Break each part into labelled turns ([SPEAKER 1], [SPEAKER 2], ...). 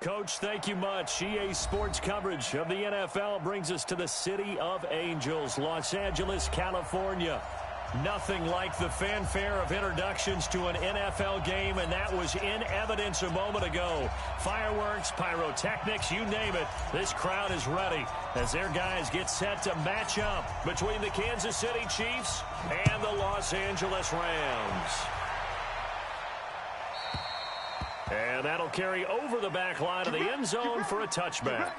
[SPEAKER 1] Coach, thank you much. EA Sports coverage of the NFL brings us to the City of Angels, Los Angeles, California. Nothing like the fanfare of introductions to an NFL game, and that was in evidence a moment ago. Fireworks, pyrotechnics, you name it. This crowd is ready as their guys get set to match up between the Kansas City Chiefs and the Los Angeles Rams. And that'll carry over the back line of the end zone for a touchback.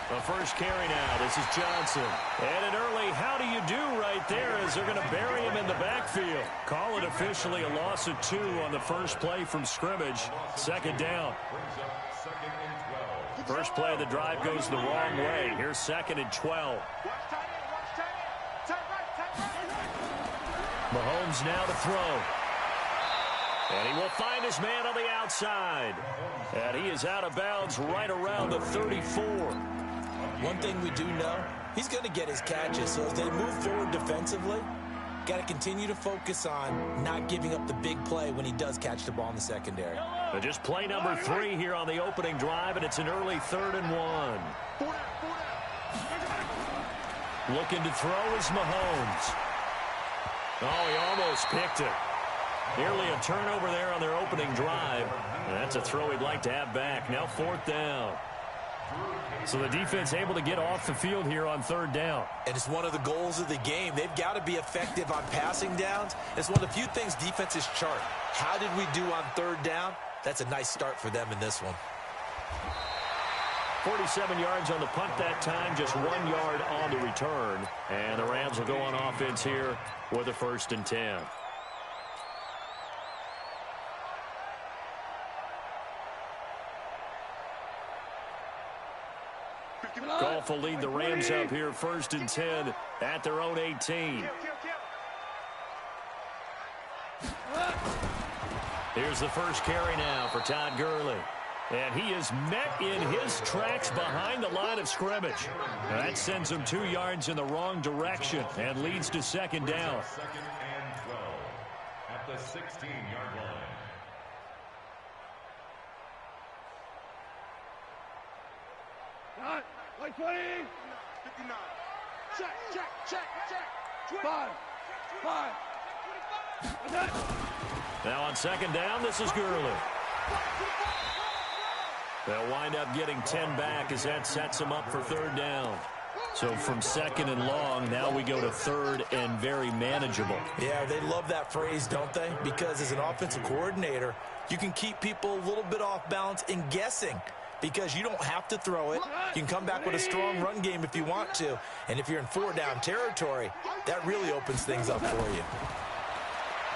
[SPEAKER 1] The first carry now. This is Johnson. And an early how do you do right there as they're going to bury him in the backfield. Call it officially a loss of 2 on the first play from scrimmage. Second down. First play of the drive goes the wrong way. Here's 2nd and 12. Mahomes now to throw. And he will find his man on the outside. And he is out of bounds right around the 34.
[SPEAKER 2] One thing we do know, he's going to get his catches. So as they move forward defensively, got to continue to focus on not giving up the big play when he does catch the ball in the secondary.
[SPEAKER 1] But just play number 3 here on the opening drive, and it's an early 3rd and 1. Looking to throw is Mahomes. Oh, he almost picked it. Nearly a turnover there on their opening drive. And that's a throw he'd like to have back. Now 4th down. So the defense able to get off the field here on 3rd down.
[SPEAKER 2] And it's one of the goals of the game. They've got to be effective on passing downs. It's one of the few things defenses chart. How did we do on 3rd down? That's a nice start for them in this one.
[SPEAKER 1] 47 yards on the punt that time, just 1 yard on the return. And the Rams will go on offense here with a 1st and 10. Goff will lead the Rams up here 1st and 10 at their own 18. Here's the first carry now for Todd Gurley. And he is met in his tracks behind the line of scrimmage. Now that sends him 2 yards in the wrong direction and leads to 2nd down.
[SPEAKER 3] 2nd and 12 at the 16-yard line.
[SPEAKER 4] Like 20. 59. Check. 5.
[SPEAKER 1] Now on 2nd down, this is Gurley. They'll wind up getting 10 back as that sets them up for 3rd down. So from 2nd and long, now we go to 3rd and very manageable.
[SPEAKER 2] Yeah, they love that phrase, don't they? Because as an offensive coordinator, you can keep people a little bit off balance in guessing. Because you don't have to throw it. You can come back with a strong run game if you want to. And if you're in 4-down territory, that really opens things up for you.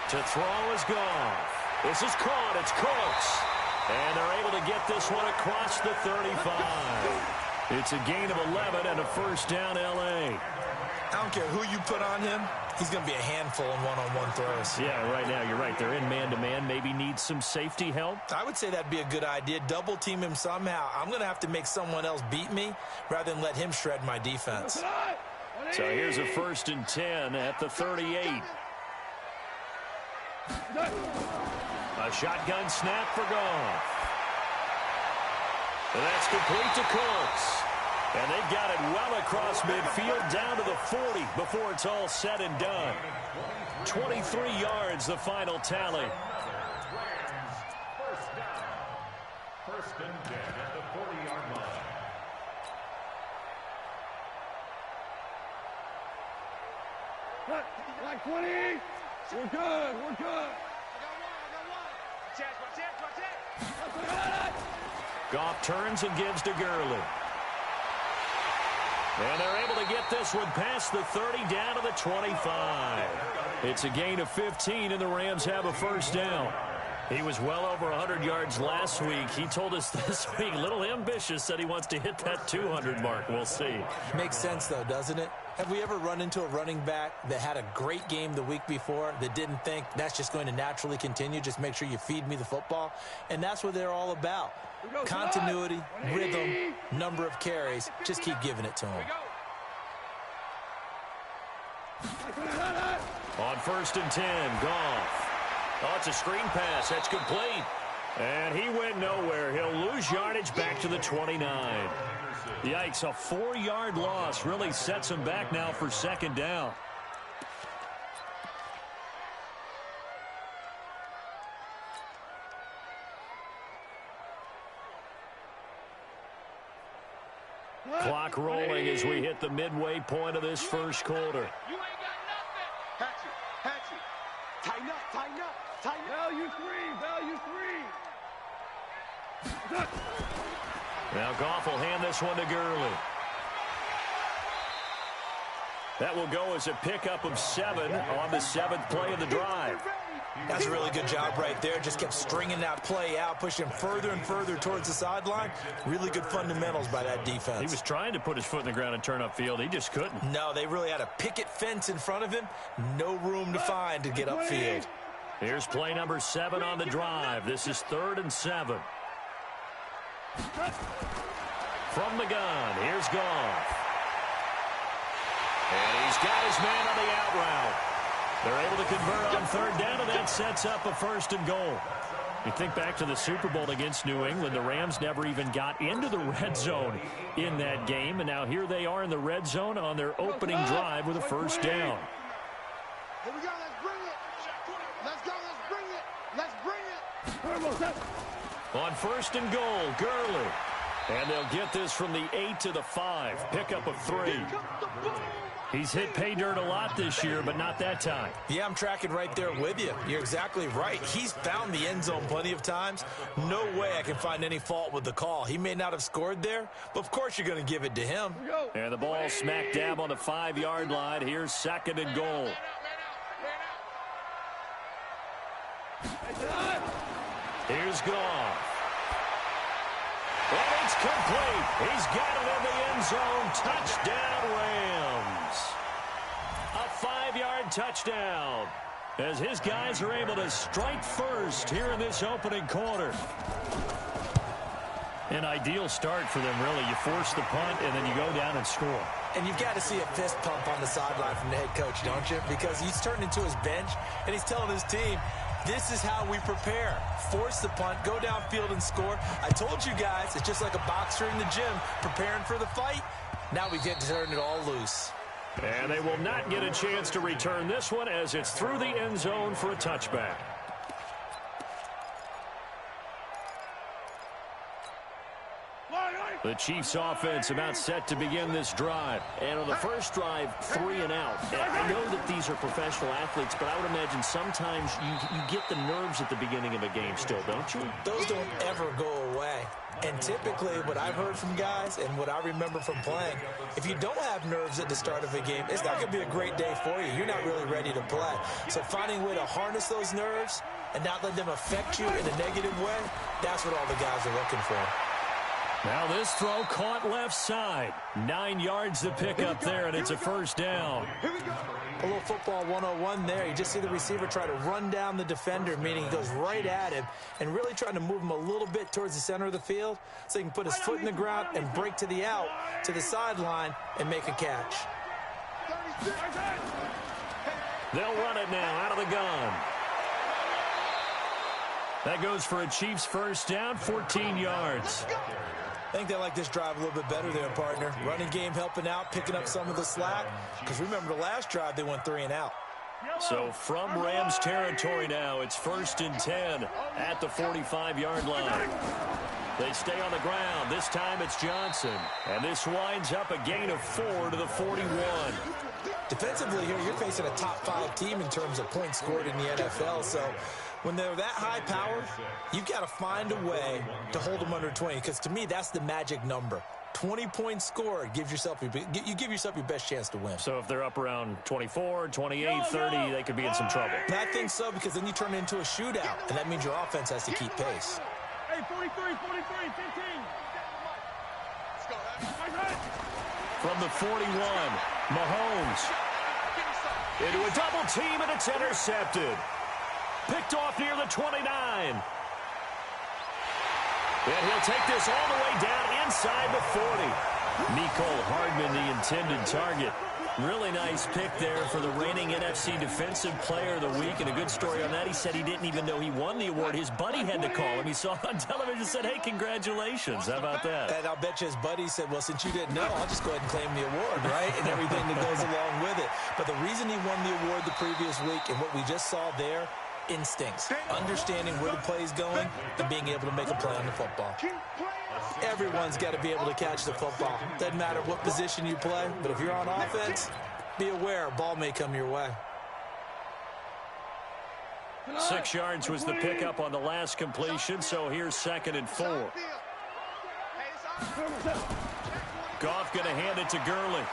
[SPEAKER 1] To throw is Goff. This is caught. It's Cooks. And they're able to get this one across the 35. It's a gain of 11 and a 1st down L.A.
[SPEAKER 2] I don't care who you put on him. He's going to be a handful in one-on-one throws.
[SPEAKER 1] Yeah, right now, you're right. They're in man-to-man. Maybe needs some safety help.
[SPEAKER 2] I would say that'd be a good idea. Double-team him somehow. I'm going to have to make someone else beat me rather than let him shred my defense.
[SPEAKER 1] So here's a 1st and 10 at the 38. A shotgun snap for Goff. And that's complete to Cooks. And they've got it well across midfield down to the 40 before it's all said and done. 23 yards, the final tally.
[SPEAKER 3] First down. 1st and 10 at the 40-yard line.
[SPEAKER 4] Like 20. We're good. I got one.
[SPEAKER 1] Goff turns and gives to Gurley. And they're able to get this one past the 30 down to the 25. It's a gain of 15, and the Rams have a 1st down. He was well over 100 yards last week. He told us this week, a little ambitious, said he wants to hit that 200 mark. We'll see.
[SPEAKER 2] Makes sense, though, doesn't it? Have we ever run into a running back that had a great game the week before that didn't think that's just going to naturally continue? Just make sure you feed me the football. And that's what they're all about. Continuity, rhythm, number of carries. Just keep giving it to them.
[SPEAKER 1] On 1st and 10, Goff. Oh, it's a screen pass. That's complete. And he went nowhere. He'll lose yardage back to the 29. Yikes, a 4-yard loss really sets him back now for 2nd down. Clock rolling as we hit the midway point of this first quarter.
[SPEAKER 4] You ain't got nothing. Hatchet. Tighten up. Value three.
[SPEAKER 1] Now Goff will hand this one to Gurley. That will go as a pickup of 7 on the 7th play of the drive.
[SPEAKER 2] That's a really good job right there. Just kept stringing that play out, pushing him further and further towards the sideline. Really good fundamentals by that defense.
[SPEAKER 1] He was trying to put his foot in the ground and turn upfield. He just couldn't.
[SPEAKER 2] No, they really had a picket fence in front of him. No room to find to get upfield.
[SPEAKER 1] Here's play number 7 on the drive. This is 3rd and 7. From the gun, here's Goff. And he's got his man on the out route. They're able to convert on 3rd down, and that sets up a 1st and goal. You think back to the Super Bowl against New England, the Rams never even got into the red zone in that game, and now here they are in the red zone on their opening drive with a 1st down.
[SPEAKER 4] Here we go, let's bring it. Let's bring it.
[SPEAKER 1] On 1st and goal, Gurley. And they'll get this from the 8 to the 5. Pickup of 3. He's hit pay dirt a lot this year, but not that time.
[SPEAKER 2] Yeah, I'm tracking right there with you. You're exactly right. He's found the end zone plenty of times. No way I can find any fault with the call. He may not have scored there, but of course you're going to give it to him.
[SPEAKER 1] And the ball smack dab on the 5-yard line. Here's 2nd and goal. Here's Goff. And it's complete. He's got it in the end zone. Touchdown, Rams. A 5-yard touchdown as his guys are able to strike first here in this opening quarter. An ideal start for them, really. You force the punt, and then you go down and score.
[SPEAKER 2] And you've got to see a fist pump on the sideline from the head coach, don't you? Because he's turned into his bench, and he's telling his team, this is how we prepare. Force the punt, go downfield and score. I told you guys, it's just like a boxer in the gym preparing for the fight. Now we get to turn it all loose.
[SPEAKER 1] And they will not get a chance to return this one as it's through the end zone for a touchback. The Chiefs offense about set to begin this drive.
[SPEAKER 5] And on the first drive, 3 and out. And I know that these are professional athletes, but I would imagine sometimes you get the nerves at the beginning of a game still, don't you?
[SPEAKER 2] Those don't ever go away. And typically what I've heard from guys and what I remember from playing, if you don't have nerves at the start of a game, it's not going to be a great day for you. You're not really ready to play. So finding a way to harness those nerves and not let them affect you in a negative way, that's what all the guys are looking for.
[SPEAKER 1] Now this throw caught left side. 9 yards to pick up there, and it's a 1st down.
[SPEAKER 2] A little football 101 there. You just see the receiver try to run down the defender, meaning he goes right at him and really trying to move him a little bit towards the center of the field so he can put his foot in the ground and break to the out, to the sideline, and make a catch.
[SPEAKER 1] They'll run it now out of the gun. That goes for a Chiefs 1st down, 14 yards.
[SPEAKER 2] I think they like this drive a little bit better there, partner. Running game helping out, picking up some of the slack. Because remember the last drive, they went 3 and out.
[SPEAKER 1] So from Rams territory now, it's 1st and 10 at the 45-yard line. They stay on the ground. This time it's Johnson. And this winds up a gain of 4 to the 41.
[SPEAKER 2] Defensively here, you're facing a top 5 team in terms of points scored in the NFL. So When they're that high powered, you got to find a way to hold them under 20, because to me, that's the magic number. 20 points scored gives yourself you give yourself your best chance to win.
[SPEAKER 1] So if they're up around 24, 28, 30, they could be in some trouble.
[SPEAKER 2] And I think so, because then you turn it into a shootout, and that means your offense has to keep pace.
[SPEAKER 4] Hey, 43, 15. Let's go.
[SPEAKER 1] From the 41, Mahomes into a double team, and it's intercepted. Picked off near the 29. And he'll take this all the way down inside the 40. Mecole Hardman, the intended target. Really nice pick there for the reigning NFC Defensive Player of the Week. And a good story on that. He said he didn't even know he won the award. His buddy had to call him. He saw it on television and said, hey, congratulations. How about that?
[SPEAKER 2] And I'll bet you his buddy said, well, since you didn't know, I'll just go ahead and claim the award, right? And everything that goes along with it. But the reason he won the award the previous week and what we just saw there, instincts, understanding where the play is going, and being able to make a play on the football. Everyone's got to be able to catch the football. Doesn't matter what position you play, but if you're on offense, be aware a ball may come your way.
[SPEAKER 1] 6 yards was the pickup on the last completion, so here's 2nd and 4. Goff going to hand it to Gurley.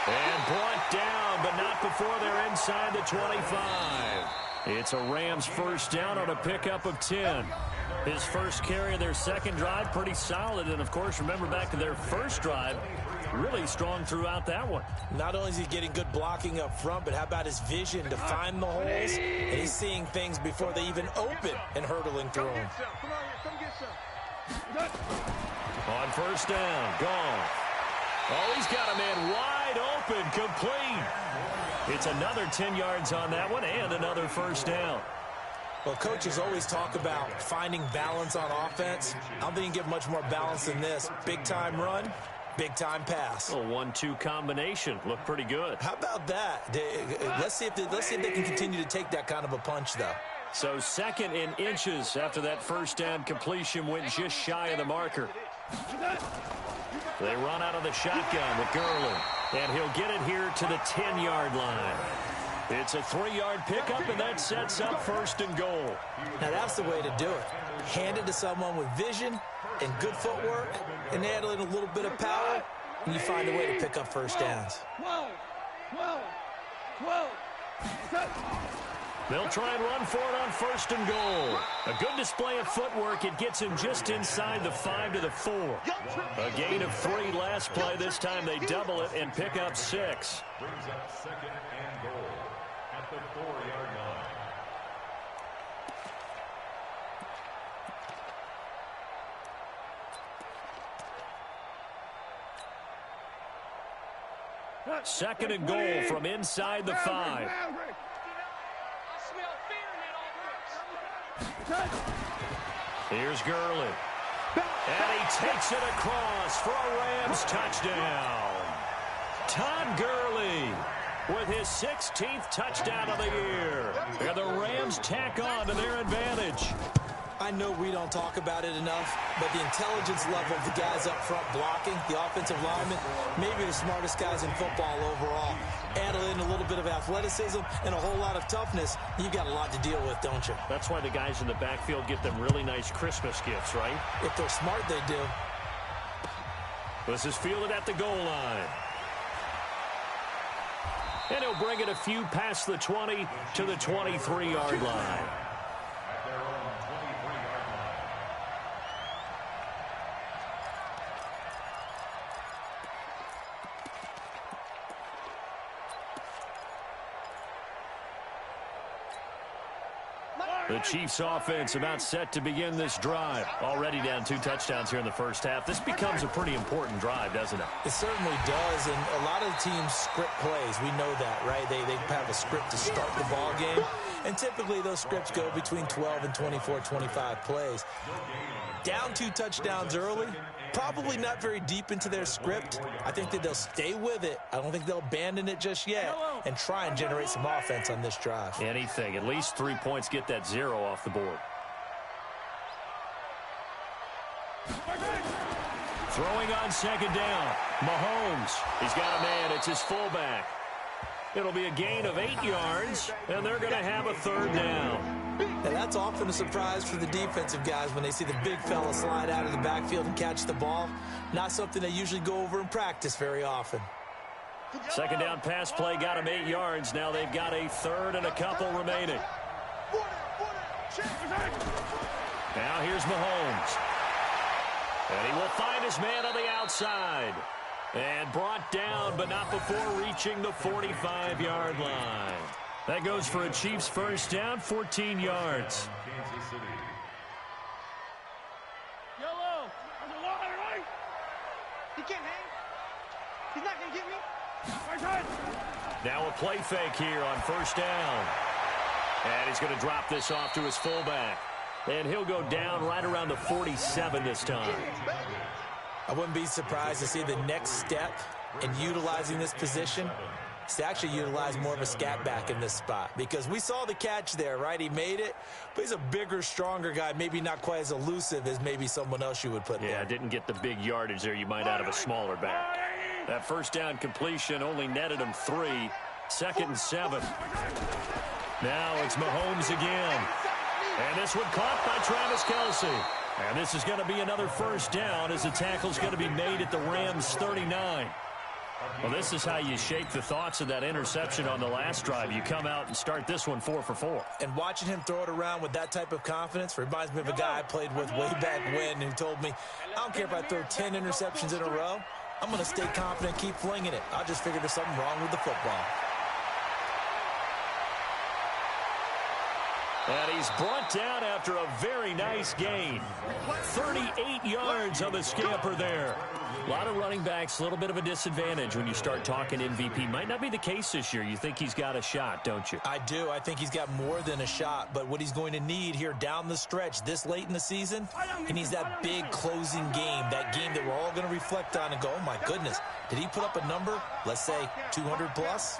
[SPEAKER 1] And brought down, but not before they're inside the 25. It's a Rams first down on a pickup of 10. His first carry of their second drive, pretty solid. And, of course, remember back to their first drive, really strong throughout that one.
[SPEAKER 2] Not only is he getting good blocking up front, but how about his vision to find the holes? And he's seeing things before they even open and hurtling through them.
[SPEAKER 1] On first down, gone. Oh, he's got a man wide open, complete. It's another 10 yards on that one and another first down.
[SPEAKER 2] Well, coaches always talk about finding balance on offense. I don't think you can get much more balance than this. Big-time run, big-time pass.
[SPEAKER 1] A 1-2 combination. Looked pretty good.
[SPEAKER 2] How about that? Let's see if they can continue to take that kind of a punch, though.
[SPEAKER 1] So 2nd and inches after that first down completion went just shy of the marker. They run out of the shotgun with Gurley, and he'll get it here to the 10-yard line. It's a 3-yard pickup, and that sets up 1st and goal.
[SPEAKER 2] Now, that's the way to do it. Hand it to someone with vision and good footwork, and add in a little bit of power, and you find a way to pick up first downs.
[SPEAKER 4] 12.
[SPEAKER 1] They'll try and run for it on 1st and goal. A good display of footwork. It gets him just inside the 5 to the 4. A gain of 3 last play. This time they double it and pick up 6.
[SPEAKER 3] Brings up 2nd and goal at the 4-yard line.
[SPEAKER 1] 2nd and goal from inside the 5. Here's Gurley. And he takes it across for a Rams touchdown. Todd Gurley with his 16th touchdown of the year. And the Rams tack on to their advantage.
[SPEAKER 2] I know we don't talk about it enough, but the intelligence level of the guys up front blocking, the offensive linemen, maybe the smartest guys in football overall. Add in a little bit of athleticism and a whole lot of toughness, you've got a lot to deal with, don't you?
[SPEAKER 1] That's why the guys in the backfield get them really nice Christmas gifts, right?
[SPEAKER 2] If they're smart, they do.
[SPEAKER 1] This is fielded at the goal line. And he'll bring it a few past the 20 to the 23-yard line. The Chiefs offense about set to begin this drive. Already down 2 touchdowns here in the first half. This becomes a pretty important drive, doesn't it?
[SPEAKER 2] It certainly does, and a lot of the teams script plays. We know that, right? They have a script to start the ball game, and typically those scripts go between 12 and 24, 25 plays. Down 2 touchdowns early, probably not very deep into their script. I think that they'll stay with it. I don't think they'll abandon it just yet and try and generate some offense on this drive.
[SPEAKER 1] Anything. At least 3 points, get that 0 off the board. Throwing on 2nd down. Mahomes. He's got a man. It's his fullback. It'll be a gain of 8 yards, and they're going to have a 3rd down.
[SPEAKER 2] And that's often a surprise for the defensive guys when they see the big fella slide out of the backfield and catch the ball. Not something they usually go over in practice very often.
[SPEAKER 1] Second down pass play got him 8 yards. Now they've got a third and a couple remaining. Now here's Mahomes. And he will find his man on the outside. And brought down, but not before reaching the 45-yard line. That goes for a Chiefs first down, 14 yards.
[SPEAKER 4] Yellow. He can't hang. He's not going to get me.
[SPEAKER 1] Now a play fake here on first down. And he's going to drop this off to his fullback. And he'll go down right around the 47 this time.
[SPEAKER 2] I wouldn't be surprised to see the next step in utilizing this position is to actually utilize more of a scat back in this spot. Because we saw the catch there, right? He made it, but he's a bigger, stronger guy, maybe not quite as elusive as maybe someone else you would put there.
[SPEAKER 1] Yeah, didn't get the big yardage there you might out of a smaller back. That first down completion only netted him 3. 2nd and 7. Now it's Mahomes again. And this one caught by Travis Kelce. And this is going to be another first down as the tackle's going to be made at the Rams' 39. Well, this is how you shake the thoughts of that interception on the last drive. You come out and start this one 4 for 4.
[SPEAKER 2] And watching him throw it around with that type of confidence reminds me of a guy I played with way back when who told me, I don't care if I throw 10 interceptions in a row. I'm going to stay confident, keep flinging it. I just figured there's something wrong with the football.
[SPEAKER 1] And he's brought down after a very nice gain. 38 yards on the scamper there. A lot of running backs, a little bit of a disadvantage when you start talking MVP. Might not be the case this year. You think he's got a shot, don't you?
[SPEAKER 2] I do. I think he's got more than a shot. But what he's going to need here down the stretch this late in the season, he needs that big closing game, that game that we're all going to reflect on and go, oh, my goodness, did he put up a number, let's say 200 plus?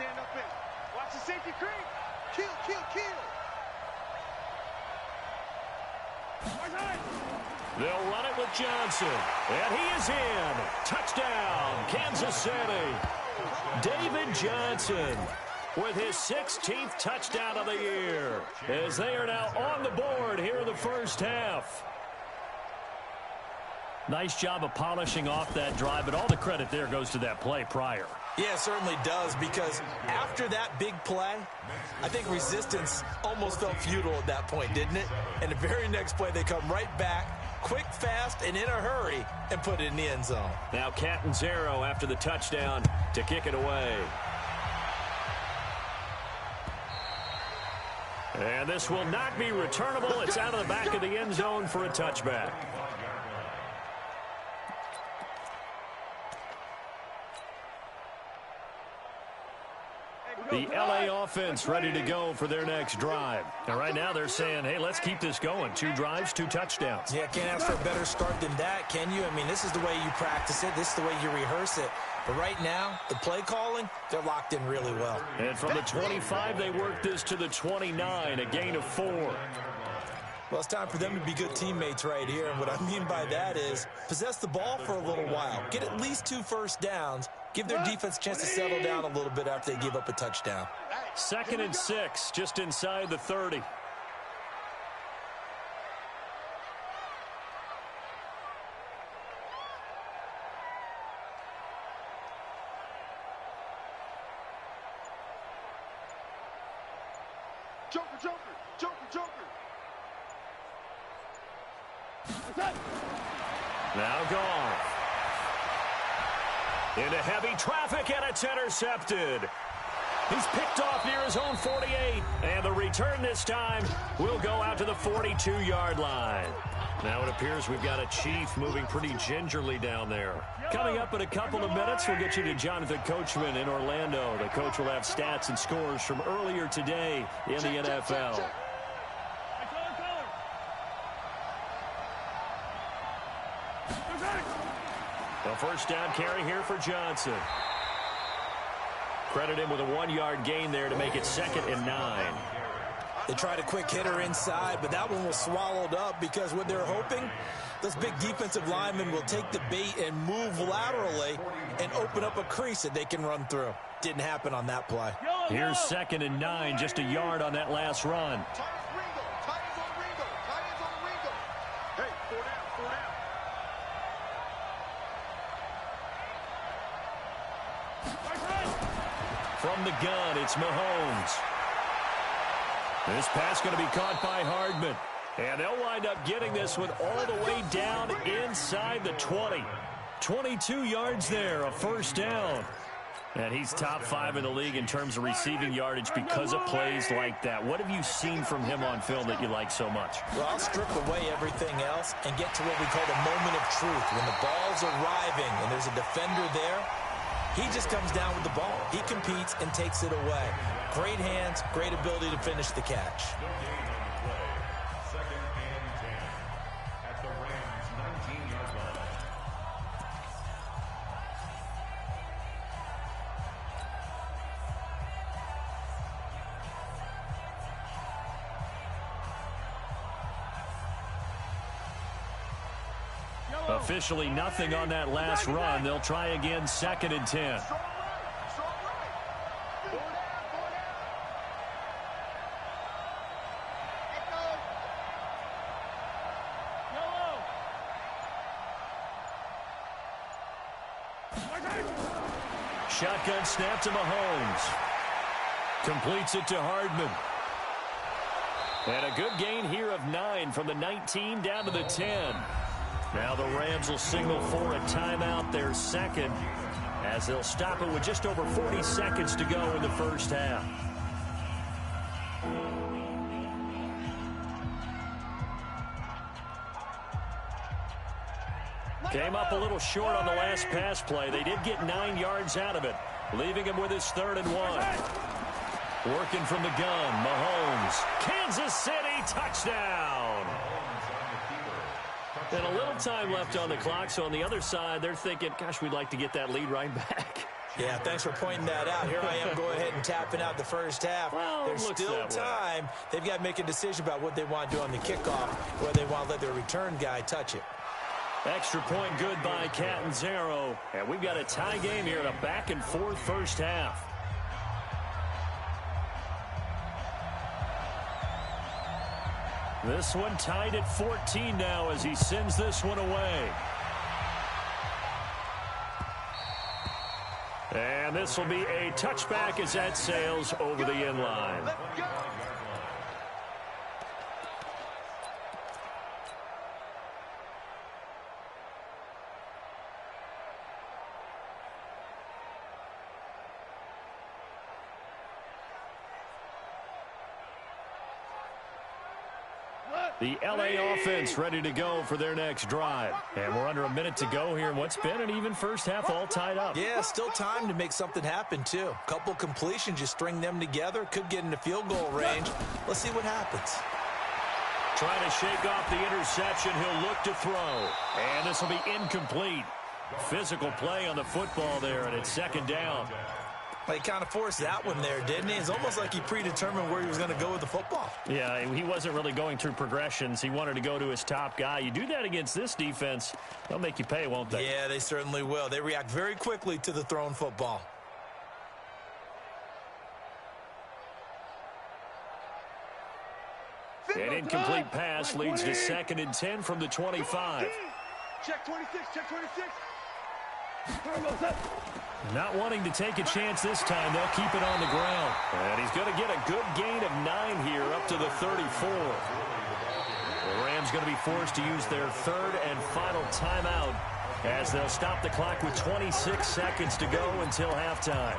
[SPEAKER 4] Watch the safety creep. Kill, kill, kill.
[SPEAKER 1] They'll run it with Johnson. And he is in. Touchdown, Kansas City. David Johnson with his 16th touchdown of the year as they are now on the board here in the first half. Nice job of polishing off that drive, but all the credit there goes to that play prior.
[SPEAKER 2] Yeah, it certainly does, because after that big play, I think resistance almost felt futile at that point, didn't it? And the very next play, they come right back, quick, fast, and in a hurry, and put it in the end zone.
[SPEAKER 1] Now Catanzaro after the touchdown to kick it away. And this will not be returnable. It's out of the back of the end zone for a touchback. The LA offense ready to go for their next drive. And right now they're saying, hey, let's keep this going. 2 drives, 2 touchdowns.
[SPEAKER 2] Yeah, can't ask for a better start than that, can you? I mean, this is the way you practice it. This is the way you rehearse it. But right now, the play calling, they're locked in really well.
[SPEAKER 1] And from the 25, they work this to the 29, a gain of 4.
[SPEAKER 2] Well, it's time for them to be good teammates right here. And what I mean by that is possess the ball for a little while. Get at least 2 first downs. Give their defense a chance to settle down a little bit after they give up a touchdown.
[SPEAKER 1] 2nd and 6, just inside the 30.
[SPEAKER 4] Joker, Joker, Joker, Joker.
[SPEAKER 1] Now gone. Into heavy traffic, and it's intercepted. He's picked off near his own 48. And the return this time will go out to the 42-yard line. Now it appears we've got a Chief moving pretty gingerly down there. Coming up in a couple of minutes, we'll get you to Jonathan Coachman in Orlando. The coach will have stats and scores from earlier today in the NFL. The first down carry here for Johnson. Credit him with a 1-yard gain there to make it 2nd and 9.
[SPEAKER 2] They tried a quick hitter inside, but that one was swallowed up because what they're hoping, those big defensive linemen will take the bait and move laterally and open up a crease that they can run through. Didn't happen on that play.
[SPEAKER 1] Here's 2nd and 9, just a yard on that last run.
[SPEAKER 4] Tight window, tight
[SPEAKER 1] From the gun, it's Mahomes. This pass going to be caught by Hardman. And they'll wind up getting this one all the way down inside the 20. 22 yards there, a first down. And he's top 5 in the league in terms of receiving yardage because of plays like that. What have you seen from him on film that you like so much?
[SPEAKER 2] Well, I'll strip away everything else and get to what we call the moment of truth. When the ball's arriving and there's a defender there, he just comes down with the ball. He competes and takes it away. Great hands, great ability to finish the catch.
[SPEAKER 3] Second and 10 at the Rams' 19-yard line.
[SPEAKER 1] Officially nothing on that last run. They'll try again, 2nd and 10. Shotgun snap to Mahomes. Completes it to Hardman. And a good gain here of 9 from the 19 down to the 10. Now the Rams will signal for a timeout, their second, as they'll stop it with just over 40 seconds to go in the first half. Came up a little short on the last pass play. They did get 9 yards out of it, leaving him with his 3rd and 1. Working from the gun, Mahomes. Kansas City touchdown. And a little time left on the clock, so on the other side, they're thinking, gosh, we'd like to get that lead right back.
[SPEAKER 2] Yeah, thanks for pointing that out. Here I am going ahead and tapping out the first half.
[SPEAKER 1] Well,
[SPEAKER 2] there's still time. They've got to make a decision about what they want to do on the kickoff, whether they want to let their return guy touch it.
[SPEAKER 1] Extra point good by Catanzaro. And we've got a tie game here in a back-and-forth first half. This one tied at 14 now as he sends this one away. And this will be a touchback as that sails over the end line. The LA offense ready to go for their next drive. And we're under a minute to go here in what's been an even first half, all tied up.
[SPEAKER 2] Yeah, still time to make something happen, too. Couple completions, you string them together, could get into field goal range. Let's see what happens.
[SPEAKER 1] Trying to shake off the interception. He'll look to throw. And this will be incomplete. Physical play on the football there, and it's 2nd down.
[SPEAKER 2] He kind of forced that one there, didn't he? It's almost like he predetermined where he was going to go with the football.
[SPEAKER 1] Yeah, he wasn't really going through progressions. He wanted to go to his top guy. You do that against this defense, they'll make you pay, won't they?
[SPEAKER 2] Yeah, they certainly will. They react very quickly to the thrown football.
[SPEAKER 1] An incomplete pass leads to 2nd and 10 from the 25.
[SPEAKER 4] Check 26, check 26.
[SPEAKER 1] Not wanting to take a chance this time, they'll keep it on the ground. And he's going to get a good gain of 9 here up to the 34. The Rams going to be forced to use their 3rd and final timeout as they'll stop the clock with 26 seconds to go until halftime.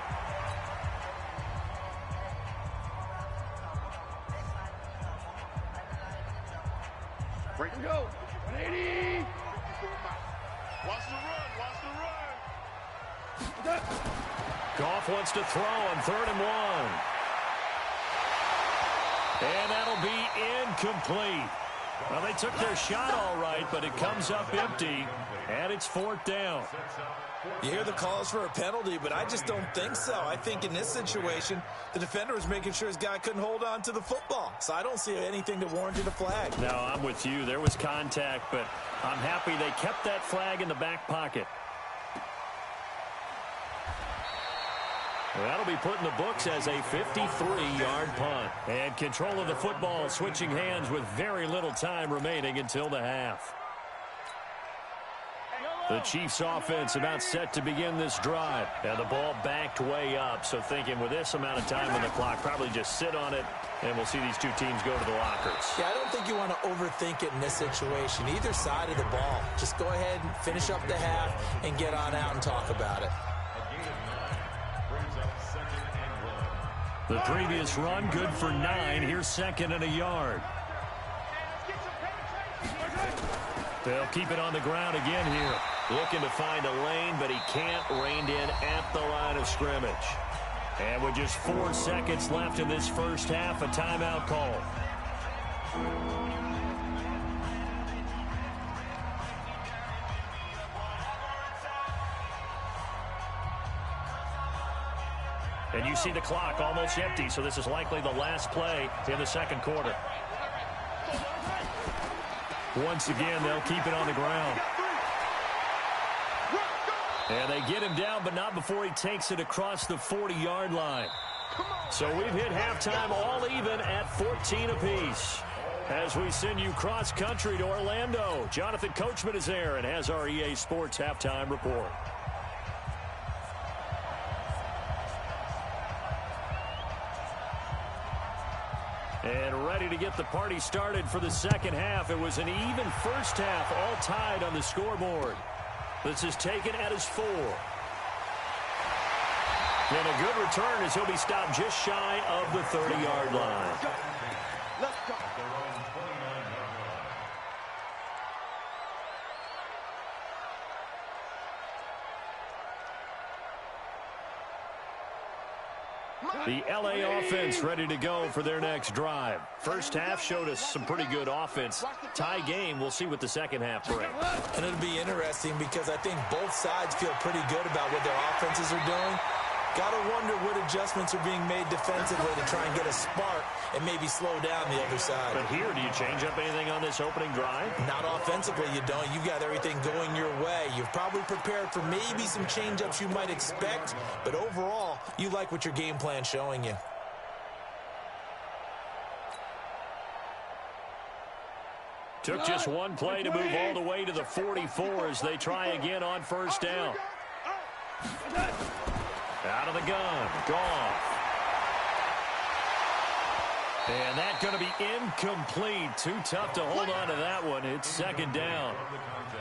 [SPEAKER 4] Break and go. 180. Watch the run. Watch the run.
[SPEAKER 1] Goff wants to throw on 3rd and 1. And that'll be incomplete. Well, they took their shot all right, but it comes up empty, and it's 4th down.
[SPEAKER 2] You hear the calls for a penalty, but I just don't think so. I think in this situation, the defender was making sure his guy couldn't hold on to the football. So I don't see anything that warranted a flag.
[SPEAKER 1] No, I'm with you. There was contact, but I'm happy they kept that flag in the back pocket. That'll be put in the books as a 53-yard punt. And control of the football switching hands with very little time remaining until the half. The Chiefs offense about set to begin this drive. And the ball backed way up. So thinking with this amount of time on the clock, probably just sit on it, and we'll see these two teams go to the lockers.
[SPEAKER 2] Yeah, I don't think you want to overthink it in this situation. Either side of the ball. Just go ahead and finish up the half and get on out and talk about it.
[SPEAKER 1] The previous run, good for 9. Here's 2nd and a yard. They'll keep it on the ground again here. Looking to find a lane, but he can't. Reined in at the line of scrimmage. And with just 4 seconds left in this first half, a timeout call. And you see the clock almost empty, so this is likely the last play in the second quarter. Once again, they'll keep it on the ground. And they get him down, but not before he takes it across the 40-yard line. So we've hit halftime all even at 14 apiece. As we send you cross-country to Orlando, Jonathan Coachman is there and has our EA Sports halftime report. And ready to get the party started for the second half. It was an even first half, all tied on the scoreboard. This is taken at his 4. And a good return as he'll be stopped just shy of the 30-yard line.
[SPEAKER 4] Let's go.
[SPEAKER 1] The LA offense ready to go for their next drive. First half showed us some pretty good offense. Tie game, we'll see what the second half brings.
[SPEAKER 2] And it'll be interesting because I think both sides feel pretty good about what their offenses are doing. Got to wonder what adjustments are being made defensively to try and get a spark and maybe slow down the other side.
[SPEAKER 1] But here, do you change up anything on this opening drive?
[SPEAKER 2] Not offensively, you don't. You've got everything going your way. You've probably prepared for maybe some change-ups you might expect, but overall, you like what your game plan's showing you.
[SPEAKER 1] Took just one play to move all the way to the 44 as they try again on first down. Out of the gun, gone. And that's going to be incomplete. Too tough to hold on to that one. It's second down.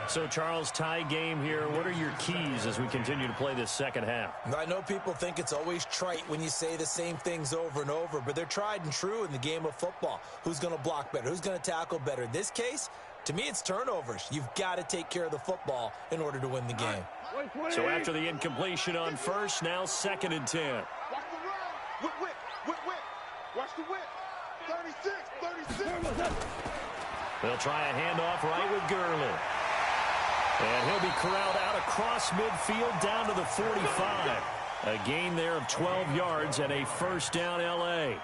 [SPEAKER 1] So, Charles, tie game here. What are your keys as we continue to play this second half?
[SPEAKER 2] I know people think it's always trite when you say the same things over and over, but they're tried and true in the game of football. Who's going to block better? Who's going to tackle better? In this case, to me, it's turnovers. You've got to take care of the football in order to win the game.
[SPEAKER 1] So after the incompletion on first, now 2nd and 10.
[SPEAKER 4] Watch the run. Whip. Watch the whip. 36.
[SPEAKER 1] They'll try a handoff right with Gurley. And he'll be corralled out across midfield down to the 45. A gain there of 12 yards and a first down L.A.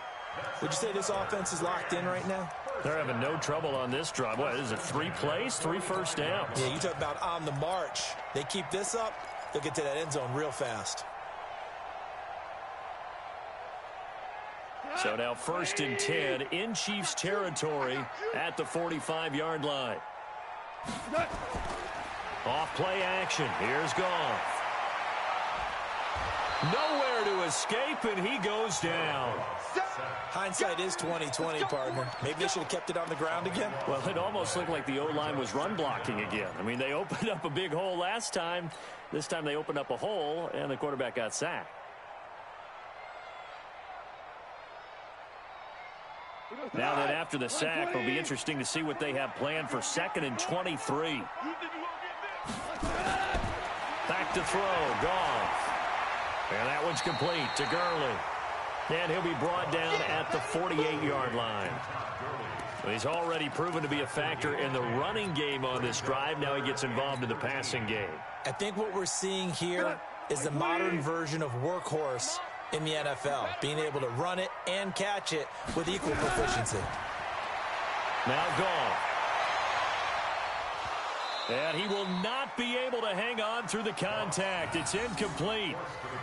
[SPEAKER 2] Would you say this offense is locked in right now?
[SPEAKER 1] They're having no trouble on this drive. What is it, 3 plays, 3 first downs?
[SPEAKER 2] Yeah, you talk about on the march. They keep this up, they'll get to that end zone real fast.
[SPEAKER 1] So now 1st and 10 in Chiefs territory at the 45-yard line. Off play action. Here's Goff. Nowhere to escape, and he goes down.
[SPEAKER 2] Hindsight is 20/20, partner. Maybe they should have kept it on the ground again.
[SPEAKER 1] Well, it almost looked like the O-line was run blocking again. I mean, they opened up a big hole last time. This time they opened up a hole, and the quarterback got sacked. Now that after the sack, it'll be interesting to see what they have planned for 2nd and 23. Back to throw, Goff. And that one's complete to Gurley. And he'll be brought down at the 48-yard line. Well, he's already proven to be a factor in the running game on this drive. Now he gets involved in the passing game.
[SPEAKER 2] I think what we're seeing here is the modern version of workhorse in the NFL, being able to run it and catch it with equal proficiency.
[SPEAKER 1] Now Goff. And he will not be able to hang on through the contact. It's incomplete.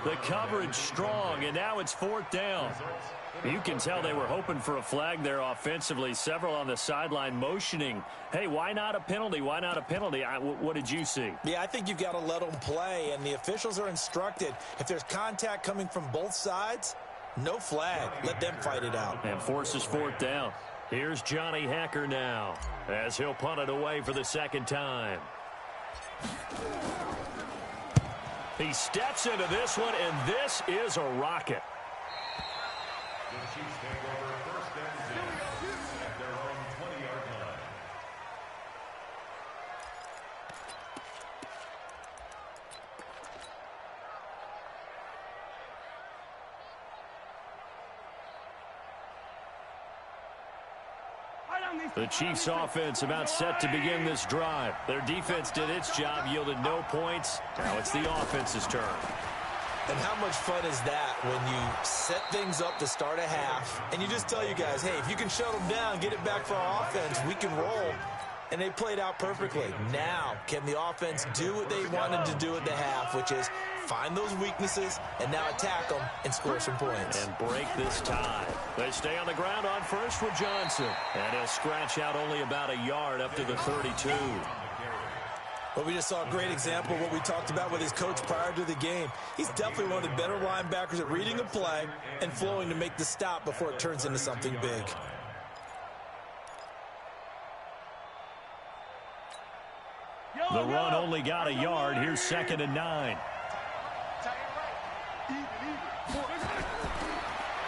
[SPEAKER 1] The coverage strong, and now it's 4th down. You can tell they were hoping for a flag there offensively. Several on the sideline motioning, hey, why not a penalty? Why not a penalty? What did you see?
[SPEAKER 2] Yeah, I think you've got to let them play, and the officials are instructed. If there's contact coming from both sides, no flag. Let them fight it out.
[SPEAKER 1] And forces 4th down. Here's Johnny Hacker now as he'll punt it away for the 2nd time. He steps into this one, and this is a rocket.
[SPEAKER 3] The Chiefs take over 1st and 10 at their own 20-yard line.
[SPEAKER 1] The Chiefs offense about set to begin this drive. Their defense did its job, yielded no points. Now it's the offense's turn.
[SPEAKER 2] And how much fun is that when you set things up to start a half and you just tell you guys, hey, if you can shut them down, get it back for our offense, we can roll. And they played out perfectly. Now, can the offense do what they wanted to do at the half, which is find those weaknesses and now attack them and score some points.
[SPEAKER 1] And break this tie. They stay on the ground on first with Johnson. And he'll scratch out only about a yard up to the 32.
[SPEAKER 2] Well, we just saw a great example of what we talked about with his coach prior to the game. He's definitely one of the better linebackers at reading a play and flowing to make the stop before it turns into something big.
[SPEAKER 1] The run only got a yard. Here's 2nd and 9.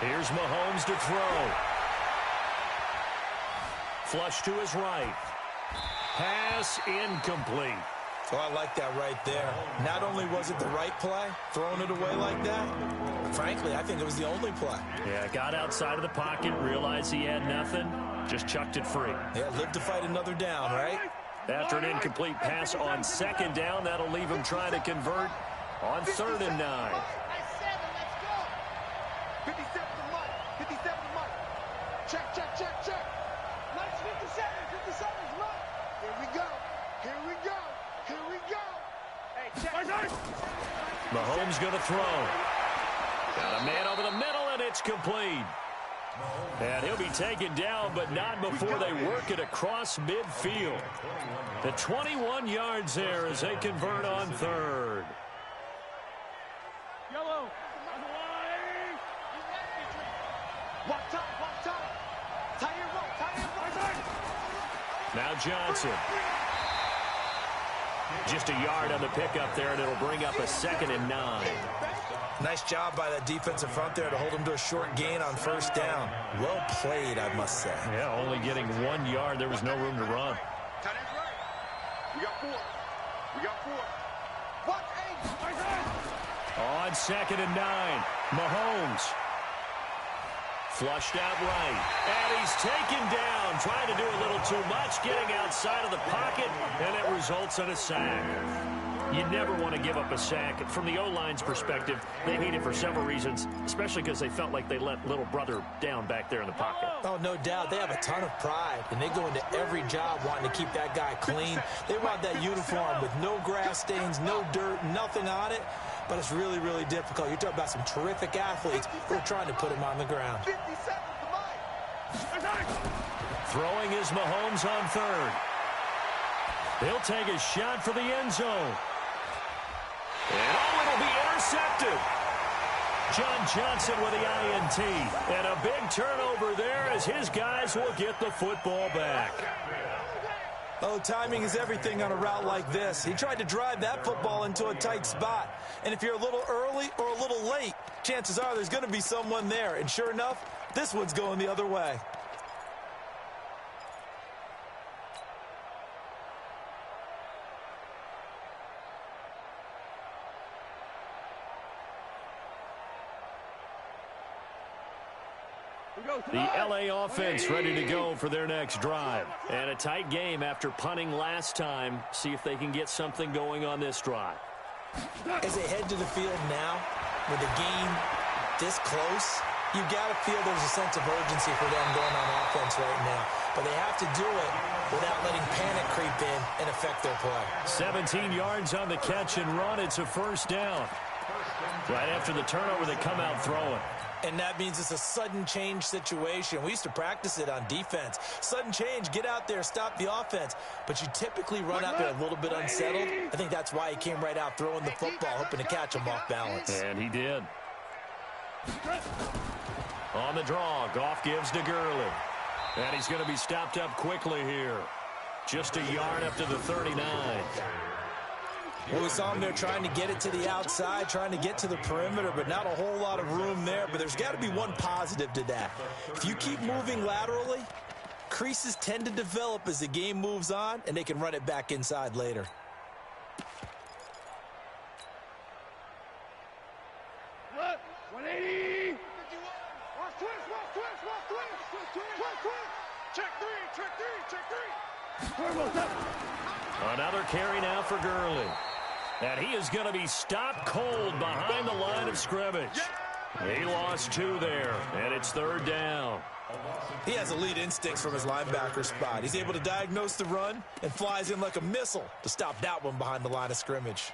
[SPEAKER 1] Here's Mahomes to throw. Flush to his right. Pass incomplete.
[SPEAKER 2] Oh, I like that right there. Not only was it the right play, throwing it away like that, frankly, I think it was the only play.
[SPEAKER 1] Yeah, got outside of the pocket, realized he had nothing, just chucked it free.
[SPEAKER 2] Yeah, lived to fight another down, right?
[SPEAKER 1] After an incomplete pass on 2nd down, that'll leave him trying to convert on 3rd and 9.
[SPEAKER 4] 57 to Mike. 57 to Mike. Check, check, check, check. Nice 57. 57's right. Here we go. Here we go. Here we go. Hey, check.
[SPEAKER 1] Mahomes going to throw. Got a man over the middle, and it's complete. And he'll be taken down, but not before they work it across midfield. The 21 yards there as they convert on 3rd.
[SPEAKER 4] Yellow. Walk top, walk top. Tie your rope, tie your rope.
[SPEAKER 1] Now Johnson. Just a yard on the pickup there, and it'll bring up a 2nd and 9.
[SPEAKER 2] Nice job by that defensive front there to hold him to a short gain on 1st down. Well played, I must say.
[SPEAKER 1] Yeah, only getting 1 yard. There was no room to run.
[SPEAKER 4] Tight end's right. We got 4. We got 4. What? 8.
[SPEAKER 1] On 2nd and 9, Mahomes. Flushed out right. And he's taken down, trying to do a little too much, getting outside of the pocket, and it results in a sack. You never want to give up a sack. From the O-line's perspective, they hate it for several reasons, especially because they felt like they let little brother down back there in the pocket.
[SPEAKER 2] Oh, no doubt. They have a ton of pride, and they go into every job wanting to keep that guy clean. They want that uniform with no grass stains, no dirt, nothing on it. But it's really, really difficult. You're talking about some terrific athletes who are trying to put him on the ground.
[SPEAKER 4] 57 to Mike.
[SPEAKER 1] Throwing is Mahomes on 3rd. He'll take a shot for the end zone. And it'll be intercepted. John Johnson with the INT. And a big turnover there as his guys will get the football back.
[SPEAKER 2] Oh, timing is everything on a route like this. He tried to drive that football into a tight spot. And if you're a little early or a little late, chances are there's going to be someone there. And sure enough, this one's going the other way.
[SPEAKER 1] The LA offense ready to go for their next drive. And a tight game after punting last time. See if they can get something going on this drive.
[SPEAKER 2] As they head to the field now, with the game this close, you got to feel there's a sense of urgency for them going on offense right now. but they have to do it without letting panic creep in and affect their play.
[SPEAKER 1] 17 yards on the catch and run. It's a first down. Right after the turnover, they come out throwing.
[SPEAKER 2] And that means it's a sudden change situation. We used to practice it on defense. Sudden change, get out there, stop the offense. But you typically run out there a little bit unsettled. I think that's why he came right out throwing the football, hoping to catch him off balance.
[SPEAKER 1] And he did. On the draw, Goff gives to Gurley. And he's going to be stopped up quickly here. Just a yard up to the 39.
[SPEAKER 2] Well, we saw him there trying to get it to the outside, trying to get to the perimeter, but not a whole lot of room there. But there's got to be one positive to that. If you keep moving laterally, creases tend to develop as the game moves on, and they can run it back inside later.
[SPEAKER 4] Look, 180. Watch twist, watch twist, watch twist. Watch twist. Check three, check three, check three.
[SPEAKER 1] Another carry now for Gurley. And he is going to be stopped cold behind the line of scrimmage. He lost 2 there, and it's third down.
[SPEAKER 2] He has elite instincts from his linebacker spot. He's able to diagnose the run and flies in like a missile to stop that one behind the line of scrimmage.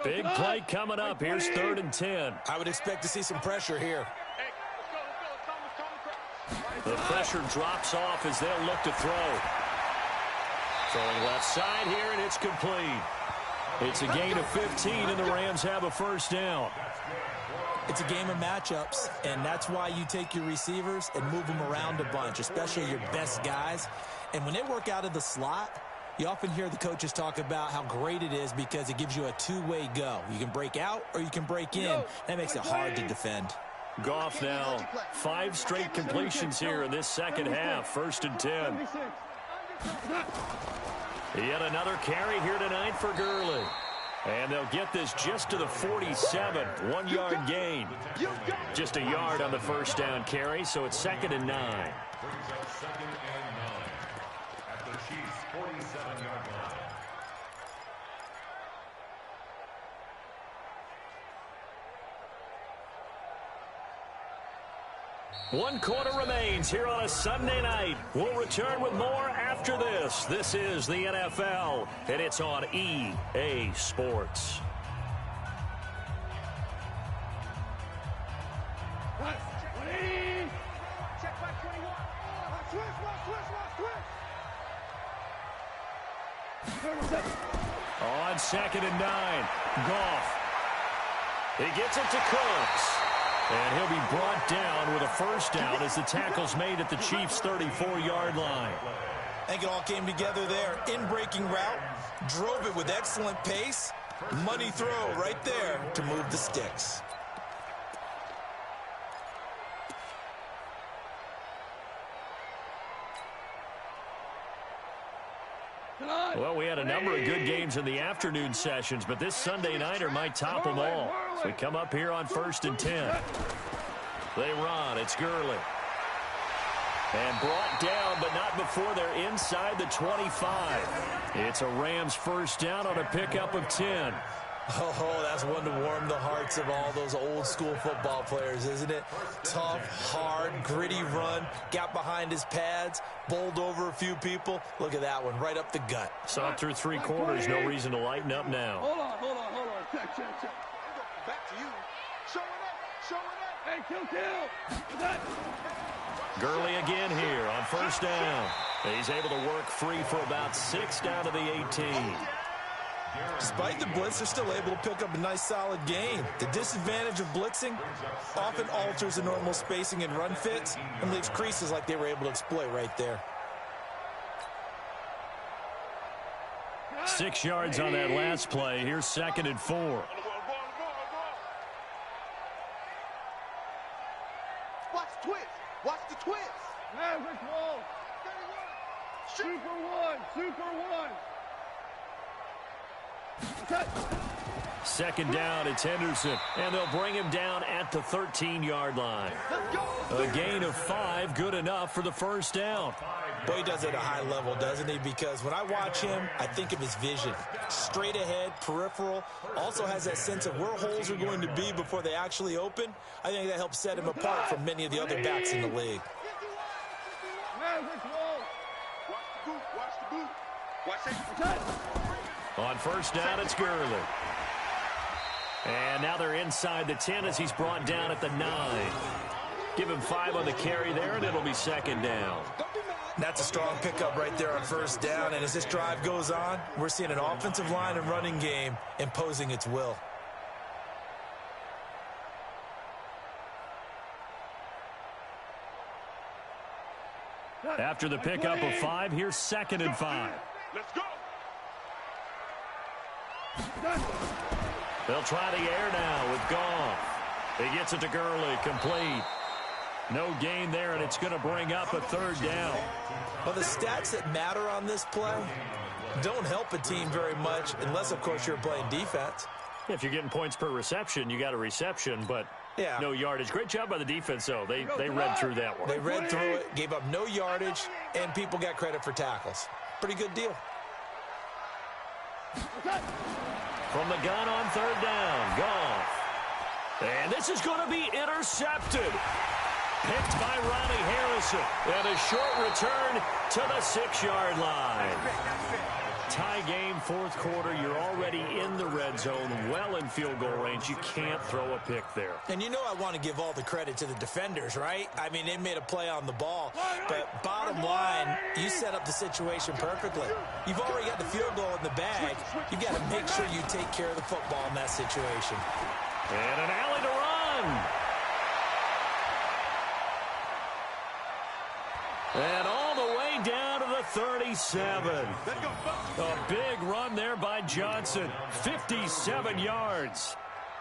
[SPEAKER 1] Big play coming up. Here's 3rd and 10.
[SPEAKER 2] I would expect to see some pressure here.
[SPEAKER 1] The pressure drops off as they'll look to throw. Throwing left side here, and it's complete. It's a gain of 15, and the Rams have a first down.
[SPEAKER 2] It's a game of matchups, and that's why you take your receivers and move them around a bunch, especially your best guys. And when they work out of the slot, you often hear the coaches talk about how great it is because it gives you a two-way go. You can break out or you can break in. That makes it hard to defend.
[SPEAKER 1] Goff now 5 straight completions here in this second half. 1st and 10. Yet another carry here tonight for Gurley. And they'll get this just to the 47. 1-yard gain. Just a yard on the first down carry, so it's 2nd and 9.
[SPEAKER 3] Brings up 2nd and 9 at the Chiefs' 47-yard line.
[SPEAKER 1] One quarter remains here on a Sunday night. We'll return with more after this. This is the NFL, and it's on EA Sports.
[SPEAKER 4] Check back 21. Watch twist, watch twist, watch twist.
[SPEAKER 1] On 2nd and 9, Goff. He gets it to Cooks. And he'll be brought down with a first down as the tackle's made at the Chiefs' 34-yard line.
[SPEAKER 2] I think it all came together there. In-breaking route, drove it with excellent pace. Money throw right there to move the sticks.
[SPEAKER 1] Well, we had a number of good games in the afternoon sessions, but this Sunday nighter might top them all. So we come up here on 1st and 10. They run. It's Gurley. And brought down, but not before they're inside the 25. It's a Rams first down on a pickup of 10.
[SPEAKER 2] Oh, that's one to warm the hearts of all those old-school football players, isn't it? Tough, hard, gritty run, got behind his pads, bowled over a few people. Look at that one, right up the gut.
[SPEAKER 1] Saw it through 3 quarters, no reason to lighten up now.
[SPEAKER 4] Hold on. Check. Back to you. Showing up. Hey, kill.
[SPEAKER 1] Gurley again here on first down. He's able to work free for about 6 down to the 18.
[SPEAKER 2] Despite the blitz, they're still able to pick up a nice, solid gain. The disadvantage of blitzing often alters the normal spacing and run fits and leaves creases like they were able to exploit right there.
[SPEAKER 1] 6 yards on that last play. Here's 2nd and 4.
[SPEAKER 4] Watch the twist. Watch the twist. Maverick wall. 31. Super one.
[SPEAKER 1] 2nd down, it's Henderson, and they'll bring him down at the 13-yard line. A gain of 5, good enough for the first down.
[SPEAKER 2] Boy, he does it at a high level, doesn't he? Because when I watch him, I think of his vision. Straight ahead, peripheral, also has that sense of where holes are going to be before they actually open. I think that helps set him apart from many of the other backs in the league.
[SPEAKER 1] On first down, it's Gurley. And now they're inside the 10 as he's brought down at the 9. Give him 5 on the carry there, and it'll be second down.
[SPEAKER 2] That's a strong pickup right there on first down. And as this drive goes on, we're seeing an offensive line and running game imposing its will.
[SPEAKER 1] After the pickup of 5, here's second and 5.
[SPEAKER 3] Let's go.
[SPEAKER 1] They'll try the air now with Goff. He gets it to Gurley, complete. No gain there, and it's going to bring up a third down.
[SPEAKER 2] Well, the stats that matter on this play don't help a team very much unless, of course, you're playing defense.
[SPEAKER 1] If you're getting points per reception, you got a reception, but no yardage. Great job by the defense, though. They read through that one.
[SPEAKER 2] They read through it, gave up no yardage, and people got credit for tackles. Pretty good deal.
[SPEAKER 1] From the gun on third down, Goff. And this is going to be intercepted. Picked by Ronnie Harrison. And a short return to the 6-yard line. Tie game, fourth quarter. You're already in the red zone, well in field goal range. You can't throw a pick there.
[SPEAKER 2] And you know I want to give all the credit to the defenders, right? I mean, they made a play on the ball. But bottom line, you set up the situation perfectly. You've already got the field goal in the bag. You've got to make sure you take care of the football in that situation.
[SPEAKER 1] And an alley to run. And all the way down to the 37. A big run there by Johnson. 57 yards.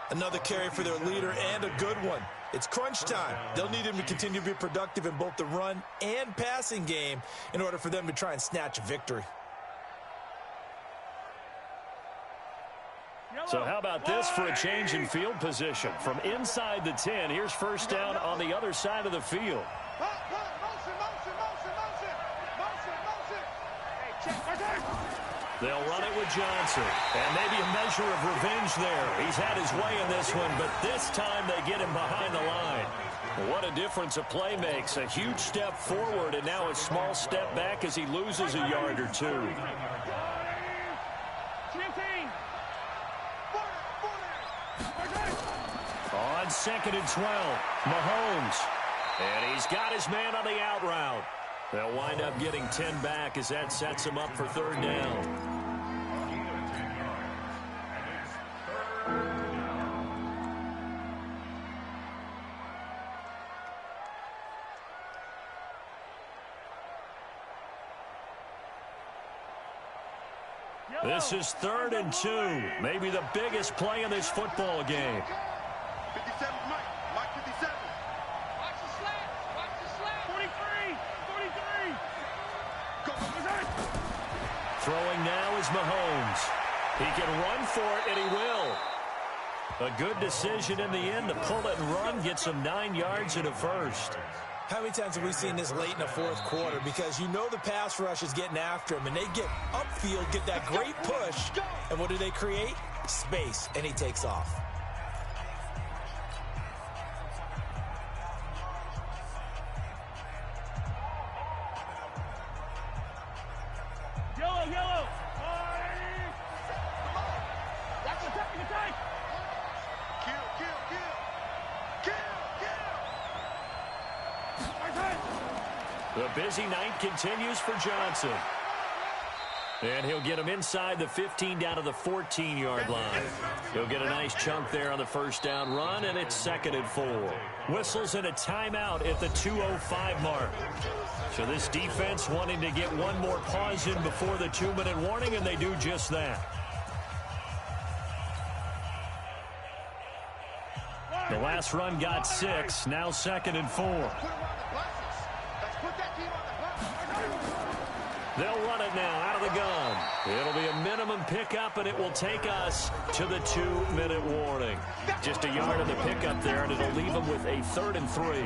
[SPEAKER 2] Another carry for their leader and a good one. It's crunch time. They'll need him to continue to be productive in both the run and passing game in order for them to try and snatch a victory.
[SPEAKER 1] So how about this for a change in field position? From inside the 10, here's first down on the other side of the field. They'll run it with Johnson. And maybe a measure of revenge there. He's had his way in this one, but this time they get him behind the line. What a difference a play makes. A huge step forward and now a small step back as he loses a yard or two. On second and 12, Mahomes. And he's got his man on the out route. They'll wind up getting 10 back as that sets him up for third down. This is third and 2, maybe the biggest play in this football game.
[SPEAKER 4] 57, Mike 57. Watch the slant. Watch the slant. 43. 43. Go.
[SPEAKER 1] Throwing now is Mahomes. He can run for it, and he will. A good decision in the end to pull it and run, get some 9 yards and a first.
[SPEAKER 2] How many times have we seen this late in the fourth quarter? Because you know the pass rush is getting after him, and they get upfield, get that great push, and what do they create? Space, and he takes off.
[SPEAKER 4] Yellow. That's the taking the tank. Kill.
[SPEAKER 1] The busy night continues for Johnson. And he'll get him inside the 15 down to the 14-yard line. He'll get a nice chunk there on the first down run, and it's second and 4. Whistles and a timeout at the 2:05 mark. So this defense wanting to get one more pause in before the 2-minute warning, and they do just that. The last run got 6, now second and 4. They'll run it now out of the gun. It'll be a minimum pickup, and it will take us to the 2-minute warning. Just a yard of the pickup there, and it'll leave them with a 3rd and 3.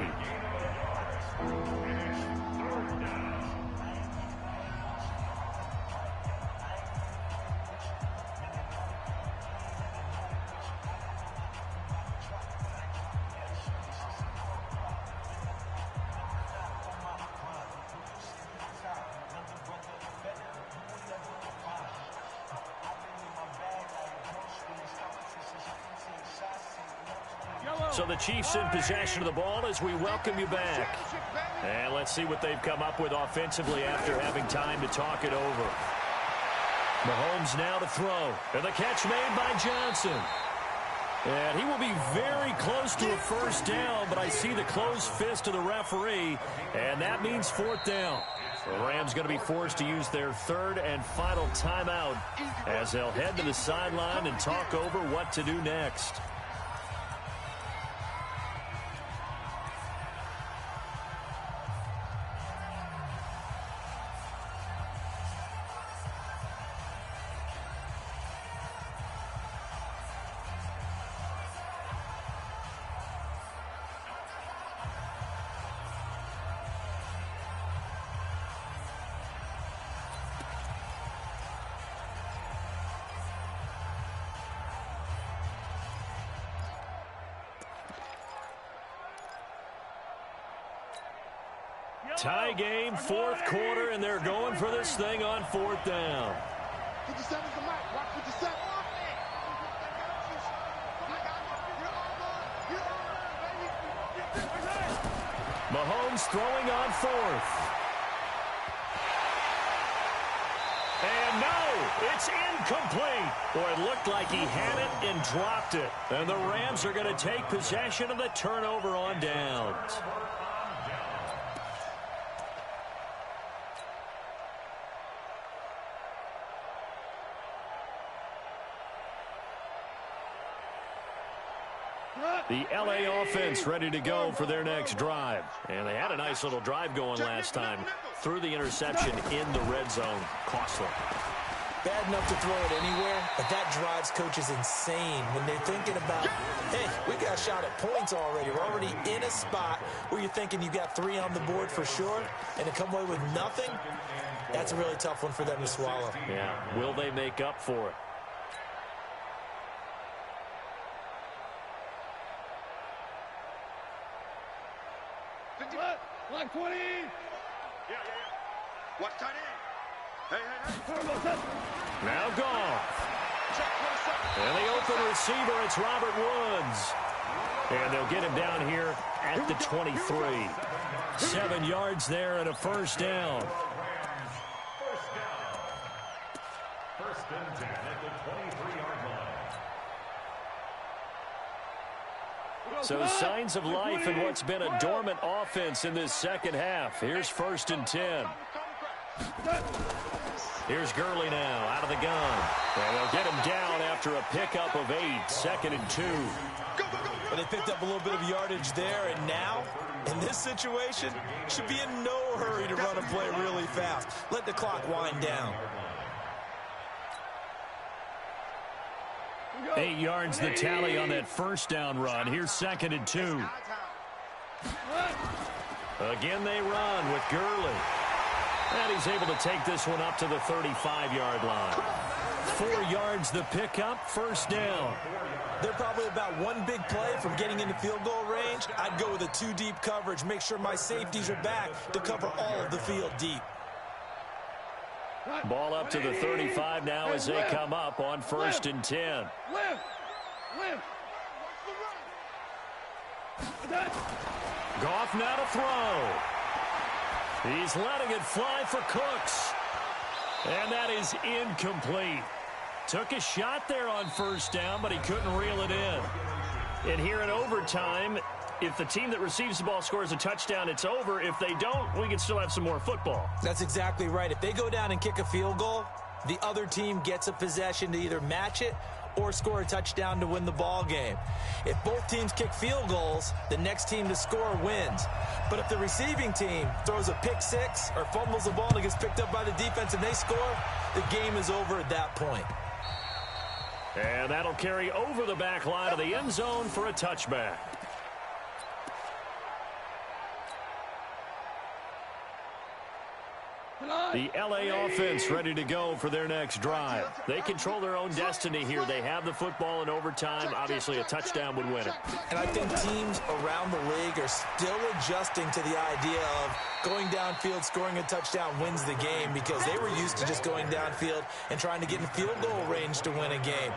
[SPEAKER 1] So the Chiefs in possession of the ball as we welcome you back. And let's see what they've come up with offensively after having time to talk it over. Mahomes now to throw. And the catch made by Johnson. And he will be very close to a first down, but I see the closed fist of the referee, and that means fourth down. The Rams going to be forced to use their third and final timeout as they'll head to the sideline and talk over what to do next. Tie game, fourth quarter, and they're going for this thing on fourth down.
[SPEAKER 4] 57's the mic. Watch 57.
[SPEAKER 1] Mahomes throwing on fourth. And no, it's incomplete. Boy, it looked like he had it and dropped it. And the Rams are going to take possession of the turnover on downs. The LA offense ready to go for their next drive. And they had a nice little drive going last time. Threw the interception in the red zone. Costly.
[SPEAKER 2] Bad enough to throw it anywhere, but that drives coaches insane when they're thinking about, hey, we got a shot at points already. We're already in a spot where you're thinking you got 3 on the board for sure, and to come away with nothing, that's a really tough one for them to swallow.
[SPEAKER 1] Yeah, will they make up for it?
[SPEAKER 4] Like 20. Yeah. Watch tight end. Hey.
[SPEAKER 1] Now gone. And the open receiver, it's Robert Woods. And they'll get him down here at the 23. 7 yards there and a first down.
[SPEAKER 3] First and 10 at the 23-yard line.
[SPEAKER 1] So signs of life in what's been a dormant offense in this second half. Here's first and 10. Here's Gurley now out of the gun. And they'll get him down after a pickup of 8. Second and 2.
[SPEAKER 2] But they picked up a little bit of yardage there, and now, in this situation, should be in no hurry to run a play really fast. Let the clock wind down.
[SPEAKER 1] 8 yards the tally on that first down run. Here's second and 2. Again they run with Gurley. And he's able to take this one up to the 35-yard line. 4 yards the pickup, first down.
[SPEAKER 2] They're probably about one big play from getting into field goal range. I'd go with a 2-deep coverage. Make sure my safeties are back to cover all of the field deep.
[SPEAKER 1] Ball up to the 35 now as they come up on first and 10. Goff now to throw. He's letting it fly for Cooks. And that is incomplete. Took a shot there on first down, but he couldn't reel it in. And here in overtime, if the team that receives the ball scores a touchdown, it's over. If they don't, we can still have some more football.
[SPEAKER 2] That's exactly right. If they go down and kick a field goal, the other team gets a possession to either match it or score a touchdown to win the ball game. If both teams kick field goals, the next team to score wins. But if the receiving team throws a pick six or fumbles the ball and it gets picked up by the defense and they score, the game is over at that point.
[SPEAKER 1] And that'll carry over the back line of the end zone for a touchback. The LA offense ready to go for their next drive. They control their own destiny here. They have the football in overtime. Obviously, a touchdown would win it.
[SPEAKER 2] And I think teams around the league are still adjusting to the idea of going downfield, scoring a touchdown wins the game, because they were used to just going downfield and trying to get in field goal range to win a game.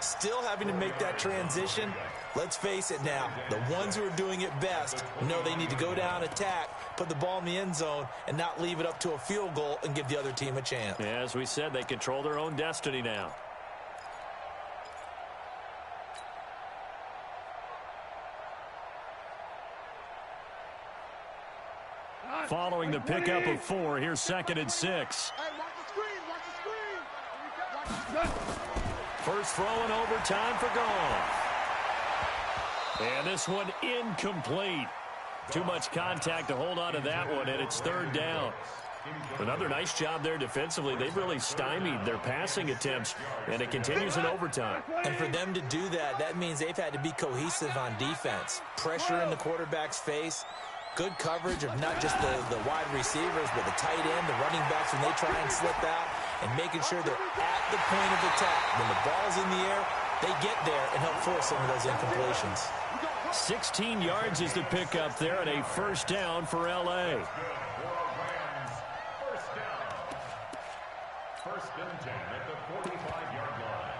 [SPEAKER 2] Still having to make that transition. Let's face it now, the ones who are doing it best know they need to go down, attack, put the ball in the end zone, and not leave it up to a field goal and give the other team a chance.
[SPEAKER 1] Yeah, as we said, they control their own destiny now. Following the pickup of 4, here's 2nd and 6.
[SPEAKER 4] Hey, watch the screen, watch the screen. Watch the
[SPEAKER 1] First throw in overtime for Goff. And this one incomplete. Too much contact to hold on to that one, and it's 3rd down. Another nice job there defensively. They've really stymied their passing attempts, and it continues in overtime.
[SPEAKER 2] And for them to do that, that means they've had to be cohesive on defense. Pressure in the quarterback's face. Good coverage of not just the wide receivers, but the tight end, the running backs when they try and slip out, and making sure they're at the point of attack. When the ball's in the air, they get there and help force some of those incompletions.
[SPEAKER 1] 16 yards is the pickup there, and a 1st down for L.A.
[SPEAKER 3] First down. 1st and 10 at the 45-yard line.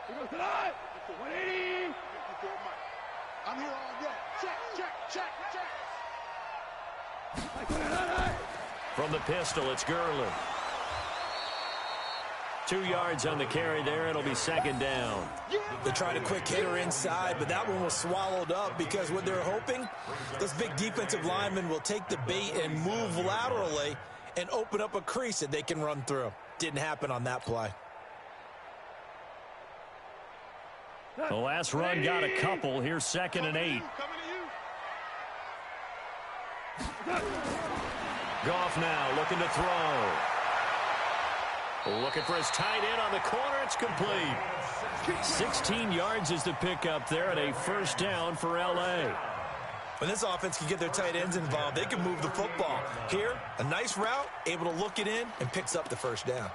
[SPEAKER 4] He goes tonight. 180. I'm here all day. Check, check, check, check.
[SPEAKER 1] From the pistol, it's Gurley. 2 yards on the carry there. It'll be 2nd down.
[SPEAKER 2] They tried a quick hitter inside, but that one was swallowed up because what they're hoping, those big defensive linemen will take the bait and move laterally and open up a crease that they can run through. Didn't happen on that play.
[SPEAKER 1] The last run got a couple. Here's 2nd and 8. Goff now looking to throw. Looking for his tight end on the corner. It's complete. 16 yards is the pickup there, and a 1st down for L.A.
[SPEAKER 2] When this offense can get their tight ends involved, they can move the football. Here, a nice route, able to look it in, and picks up the 1st down.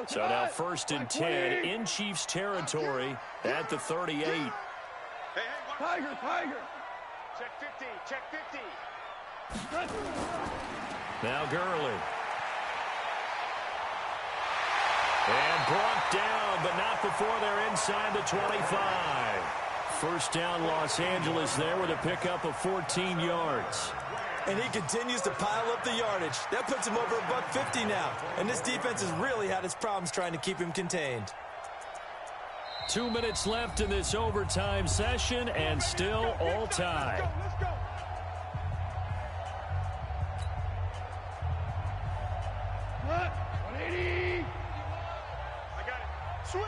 [SPEAKER 1] So now 1st and 10 in Chiefs territory at the 38.
[SPEAKER 4] Tiger, Tiger. Check 50, check 50.
[SPEAKER 1] Now Gurley. And brought down, but not before they're inside the 25. 1st down Los Angeles there with a pickup of 14 yards.
[SPEAKER 2] And he continues to pile up the yardage. That puts him over $150 now. And this defense has really had its problems trying to keep him contained.
[SPEAKER 1] 2 minutes left in this overtime session, and still all tied.
[SPEAKER 4] Let's go. What? 180. I got it. Switch.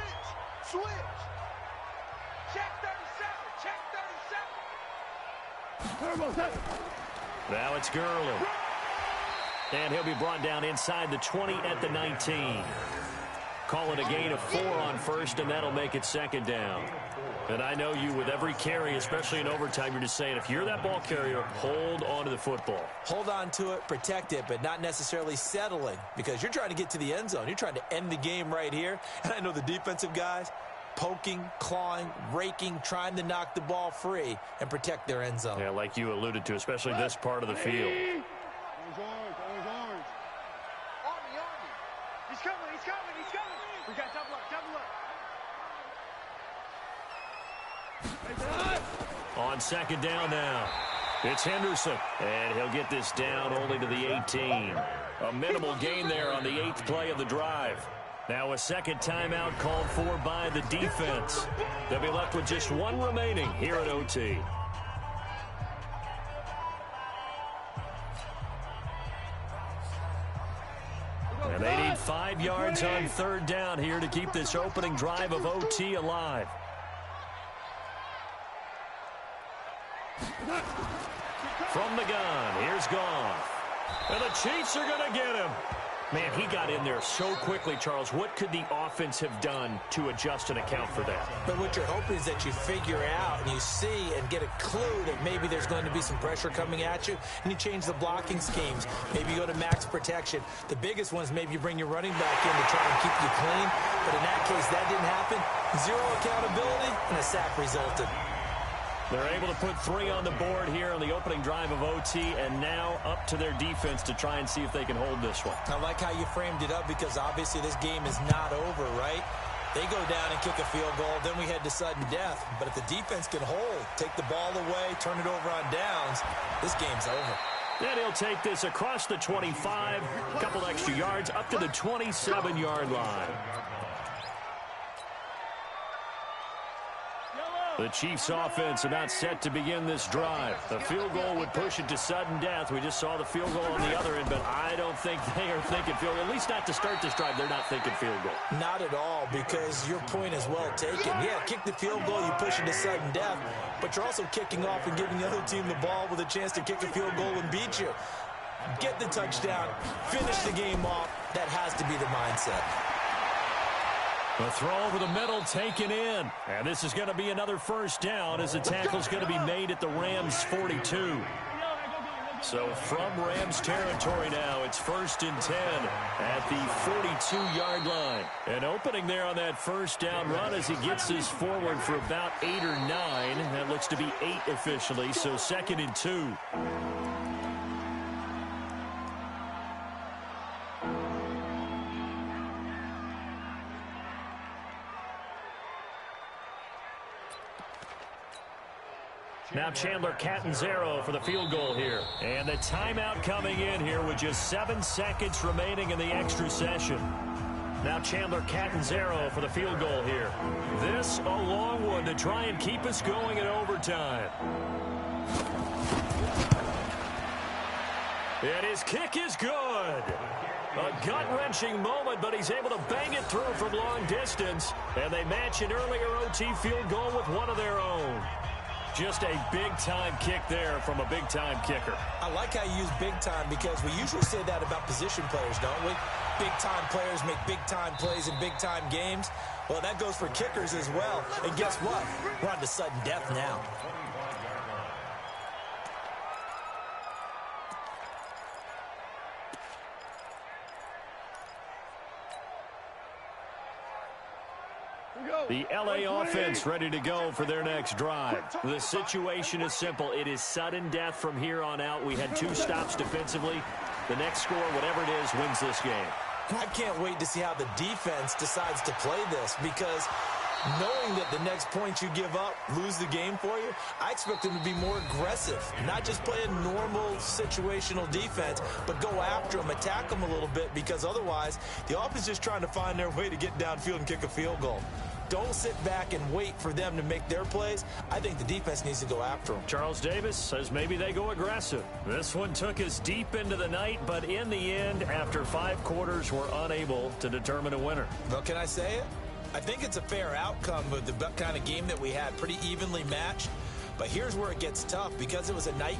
[SPEAKER 4] Switch. Check 37. Check 37. Turbo 7.
[SPEAKER 1] Now it's Gurley. And he'll be brought down inside the 20 at the 19. Call it a gain of 4 on 1st, and that'll make it 2nd down. And I know you, with every carry, especially in overtime, you're just saying, if you're that ball carrier, hold on to the football.
[SPEAKER 2] Hold on to it, protect it, but not necessarily settling, because you're trying to get to the end zone. You're trying to end the game right here. And I know the defensive guys poking, clawing, raking, trying to knock the ball free and protect their end zone.
[SPEAKER 1] Yeah, like you alluded to, especially this part of the field.
[SPEAKER 4] Orange. Army. He's coming. We got double up.
[SPEAKER 1] On 2nd down now, it's Henderson. And he'll get this down only to the 18. A minimal gain there on the 8th play of the drive. Now a 2nd timeout called for by the defense. They'll be left with just 1 remaining here at OT. And they need 5 yards on 3rd down here to keep this opening drive of OT alive. From the gun, here's Goff. And the Chiefs are going to get him. Man, he got in there so quickly, Charles. What could the offense have done to adjust and account for that?
[SPEAKER 2] But what you're hoping is that you figure out and you see and get a clue that maybe there's going to be some pressure coming at you, and you change the blocking schemes. Maybe you go to max protection. The biggest one is maybe you bring your running back in to try and keep you clean. But in that case, that didn't happen. Zero accountability, and a sack resulted.
[SPEAKER 1] They're able to put 3 on the board here on the opening drive of OT, and now up to their defense to try and see if they can hold this one.
[SPEAKER 2] I like how you framed it up because obviously this game is not over, right? They go down and kick a field goal, then we head to sudden death. But if the defense can hold, take the ball away, turn it over on downs, this game's over.
[SPEAKER 1] And he'll take this across the 25, a couple extra yards, up to the 27-yard line. The Chiefs' offense about set to begin this drive. The field goal would push it to sudden death. We just saw the field goal on the other end, but I don't think they are thinking field goal. At least not to start this drive. They're not thinking field goal.
[SPEAKER 2] Not at all, because your point is well taken. Yeah, kick the field goal, you push it to sudden death, but you're also kicking off and giving the other team the ball with a chance to kick a field goal and beat you. Get the touchdown, finish the game off. That has to be the mindset.
[SPEAKER 1] The throw over the middle taken in. And this is going to be another first down as the tackle's going to be made at the Rams' 42. So from Rams territory now, it's 1st and 10 at the 42-yard line. An opening there on that first down run as he gets this forward for about 8 or 9. That looks to be 8 officially, so 2nd and 2. Now Chandler Catanzaro for the field goal here. And the timeout coming in here with just 7 seconds remaining in the extra session. Now Chandler Catanzaro for the field goal here. This a long one to try and keep us going in overtime. And his kick is good. A gut-wrenching moment, but he's able to bang it through from long distance. And they match an earlier OT field goal with one of their own. Just a big-time kick there from a big-time kicker.
[SPEAKER 2] I like how you use big-time because we usually say that about position players, don't we? Big-time players make big-time plays in big-time games. Well, that goes for kickers as well. And guess what? We're on to sudden death now.
[SPEAKER 1] The LA offense ready to go for their next drive. The situation is simple. It is sudden death from here on out. We had 2 stops defensively. The next score, whatever it is, wins this game.
[SPEAKER 2] I can't wait to see how the defense decides to play this because knowing that the next point you give up, lose the game for you, I expect them to be more aggressive. Not just play a normal situational defense, but go after them, attack them a little bit because otherwise the offense is just trying to find their way to get downfield and kick a field goal. Don't sit back and wait for them to make their plays. I think the defense needs to go after them.
[SPEAKER 1] Charles Davis says maybe they go aggressive. This one took us deep into the night, but in the end, after 5 quarters, we're unable to determine a winner.
[SPEAKER 2] Well, can I say it? I think it's a fair outcome of the kind of game that we had, pretty evenly matched. But here's where it gets tough because it was a night